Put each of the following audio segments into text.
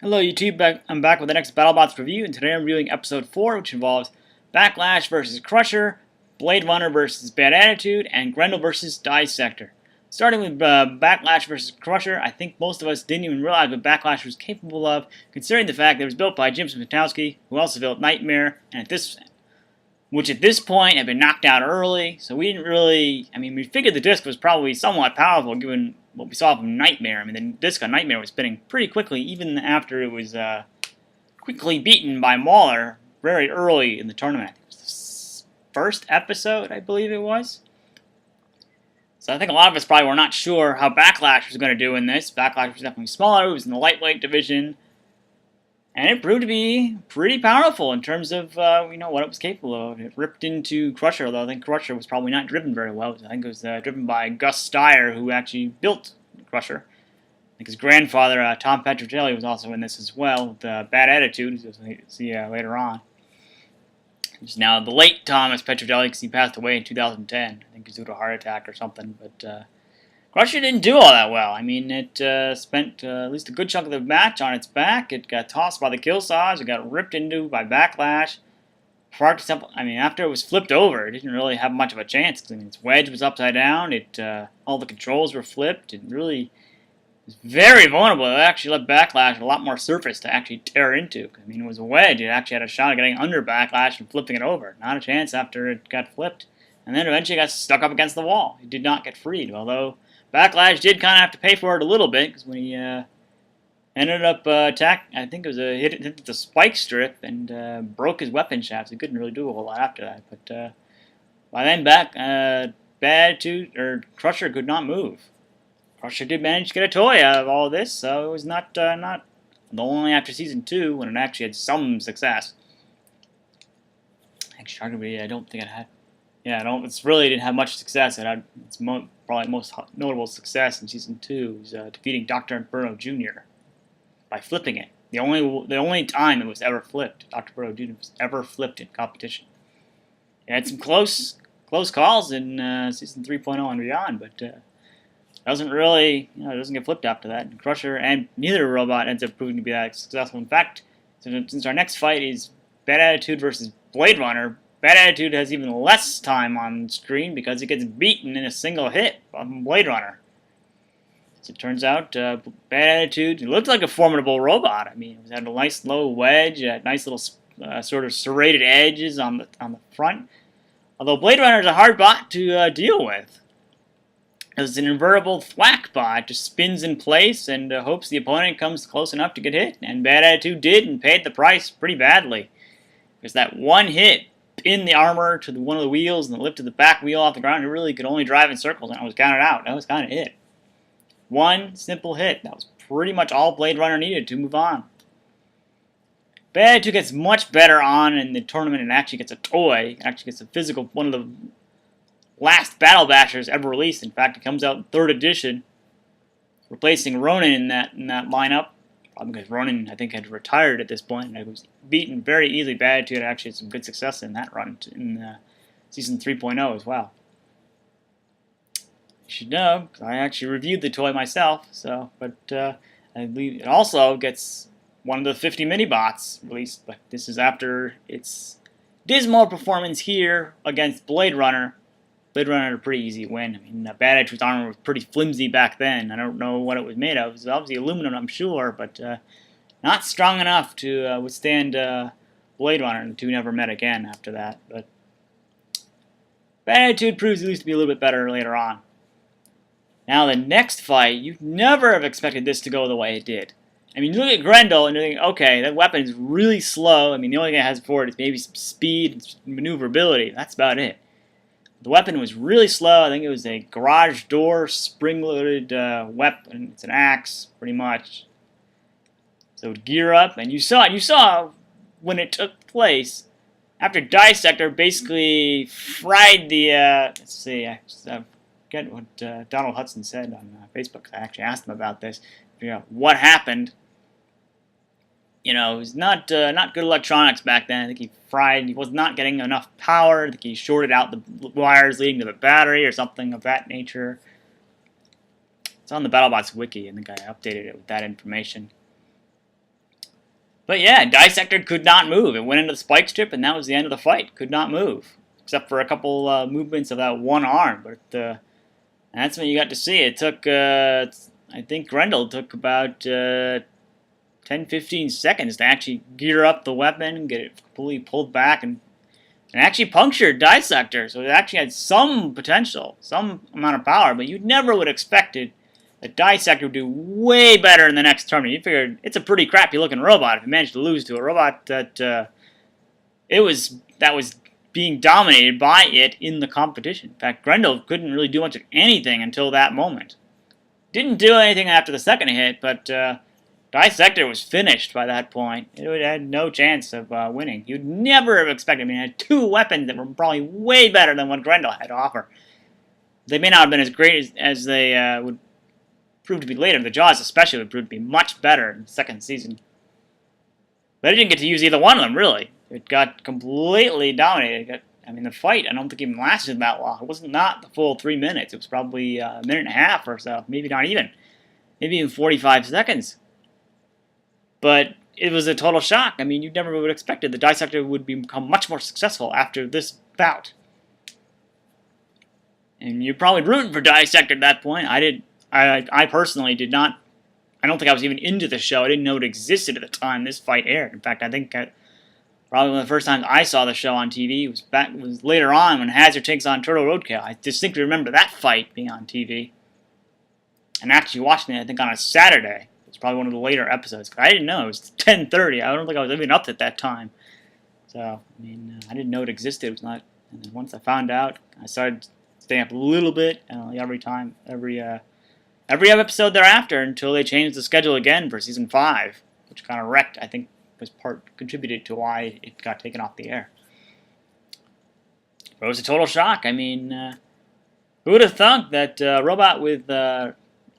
Hello YouTube, I'm back with the next BattleBots review, and today I'm reviewing episode 4, which involves Backlash versus Crusher, Blade Runner versus Bad Attitude, and Grendel versus Dissector. Starting with Backlash versus Crusher, I think most of us didn't even realize what Backlash was capable of, considering the fact that it was built by Jim Smitowski, who also built Nightmare, and at this point had been knocked out early, so we didn't really, we figured the disc was probably somewhat powerful given what we saw from Nightmare. The disc on Nightmare was spinning pretty quickly, even after it was quickly beaten by Mauler very early in the tournament. It was the first episode, I believe it was. So I think a lot of us probably were not sure how Backlash was going to do in this. Backlash was definitely smaller, it was in the lightweight division, and it proved to be pretty powerful in terms of what it was capable of. It ripped into Crusher, although I think Crusher was probably not driven very well. I think it was driven by Gus Steyer, who actually built Crusher. I think his grandfather, Tom Petrocelli, was also in this as well, with Bad Attitude, as we'll see later on. It's now the late Thomas Petrocelli, because he passed away in 2010. I think it was due to a heart attack or something, but Crusher didn't do all that well. It spent at least a good chunk of the match on its back. It got tossed by the kill saws. It got ripped into by Backlash. After it was flipped over, it didn't really have much of a chance. Its wedge was upside down. All the controls were flipped. It really was very vulnerable. It actually left Backlash a lot more surface to actually tear into. It was a wedge. It actually had a shot at getting under Backlash and flipping it over. Not a chance after it got flipped. And then eventually got stuck up against the wall. It did not get freed, although Backlash did kind of have to pay for it a little bit, because when he ended up I think it was hit the spike strip and broke his weapon shafts. He couldn't really do a whole lot after that. But by then, Bad Attitude or Crusher could not move. Crusher did manage to get a toy out of all of this, so it was not only after season 2 when it actually had some success. Actually, arguably, I don't think it had. Yeah, it really didn't have much success. It had its probably most notable success in season 2 was defeating Dr. Inferno Jr. by flipping it. The only time it was ever flipped, Dr. Inferno Jr. was ever flipped in competition. It had some close calls in season 3.0 and beyond, but it doesn't get flipped after that. And Crusher and neither robot ends up proving to be that successful. In fact, since our next fight is Bad Attitude versus Blade Runner, Bad Attitude has even less time on screen because it gets beaten in a single hit from Blade Runner. As it turns out, Bad Attitude, it looked like a formidable robot. It had a nice low wedge, nice little sort of serrated edges on the front. Although Blade Runner is a hard bot to deal with. It's an invertible thwack bot, just spins in place and hopes the opponent comes close enough to get hit. And Bad Attitude did and paid the price pretty badly. Because that one hit pinned the armor to one of the wheels and lifted the back wheel off the ground. It really could only drive in circles, and it was counted out. That was kind of it. One simple hit. That was pretty much all Blade Runner needed to move on. Bad Attitude gets much better on in the tournament and actually gets a toy. It actually gets a physical, one of the last Battle Bashers ever released. In fact, it comes out in 3rd edition, replacing Ronin in that lineup. Probably because Ronin, I think, had retired at this point, and it was beaten very easily. Bad Attitude actually had some good success in that run in season 3.0 as well. You should know, because I actually reviewed the toy myself. But I believe it also gets one of the 50 mini-bots released. But this is after its dismal performance here against Blade Runner. Blade Runner had a pretty easy win. Bad Attitude's armor was pretty flimsy back then. I don't know what it was made of. It was obviously aluminum, I'm sure, but not strong enough to withstand Blade Runner. The two never met again after that. But Bad Attitude proves at least to be a little bit better later on. Now the next fight, you'd never have expected this to go the way it did. You look at Grendel and you think, okay, that weapon is really slow. The only thing it has for it is maybe some speed and maneuverability. That's about it. The weapon was really slow. I think it was a garage door spring-loaded weapon. It's an axe, pretty much. So it would gear up, and you saw when it took place, after Dissector basically fried the, let's see, I forget what Donald Hudson said on Facebook. I actually asked him about this. Figure out what happened. It was not good electronics back then. I think he was not getting enough power. I think he shorted out the wires leading to the battery or something of that nature. It's on the BattleBots wiki. I think I updated it with that information. But yeah, Dissector could not move. It went into the spike strip, and that was the end of the fight. Could not move, except for a couple movements of that one arm. But that's what you got to see. It took, I think Grendel took about 10-15 seconds to actually gear up the weapon, get it completely pulled back, and actually punctured Dissector. So it actually had some potential, some amount of power, but you never would have expected that Dissector would do way better in the next tournament. You figured it's a pretty crappy looking robot if you managed to lose to a robot that was being dominated by it in the competition. In fact, Grendel couldn't really do much of anything until that moment. Didn't do anything after the second hit, but Dissector was finished by that point. It had no chance of winning. You'd never have expected. I mean, it had two weapons that were probably way better than what Grendel had to offer. They may not have been as great as they would prove to be later. The Jaws especially would prove to be much better in the second season. But it didn't get to use either one of them, really. It got completely dominated. The fight, I don't think even lasted that long. It was not the full 3 minutes. It was probably a minute and a half or so. Maybe not even. Maybe even 45 seconds. But it was a total shock. I mean, you never would have expected the Dissector would become much more successful after this bout. And you're probably rooting for Dissector at that point. I personally did not. I don't think I was even into the show. I didn't know it existed at the time this fight aired. In fact, I think probably one of the first times I saw the show on TV was later on when Hazard takes on Turtle Roadkill. I distinctly remember that fight being on TV. And actually watching it, I think, on a Saturday. It's probably one of the later episodes. I didn't know. It was 10:30. I don't think I was even up at that time. So, I mean, I didn't know it existed. It was not. And then once I found out, I started staying up a little bit. Every episode thereafter until they changed the schedule again for season 5, which kind of wrecked. I think contributed to why it got taken off the air. But it was a total shock. I mean, who would have thunk that a robot with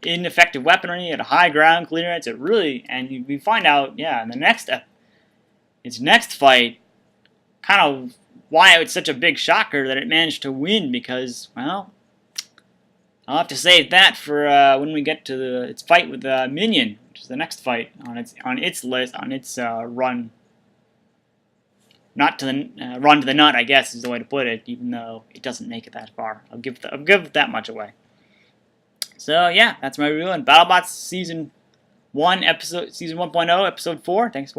ineffective weaponry at a high ground clearance, we find out, yeah, in its next fight, kind of why it's such a big shocker that it managed to win, because, well, I'll have to save that for when we get to its fight with Minion, which is the next fight on its list, on its run. Not to the run to the nut, I guess, is the way to put it, even though it doesn't make it that far. I'll give that much away. So yeah, that's my review on BattleBots Season 1, Season 1.0, Episode 4. Thanks for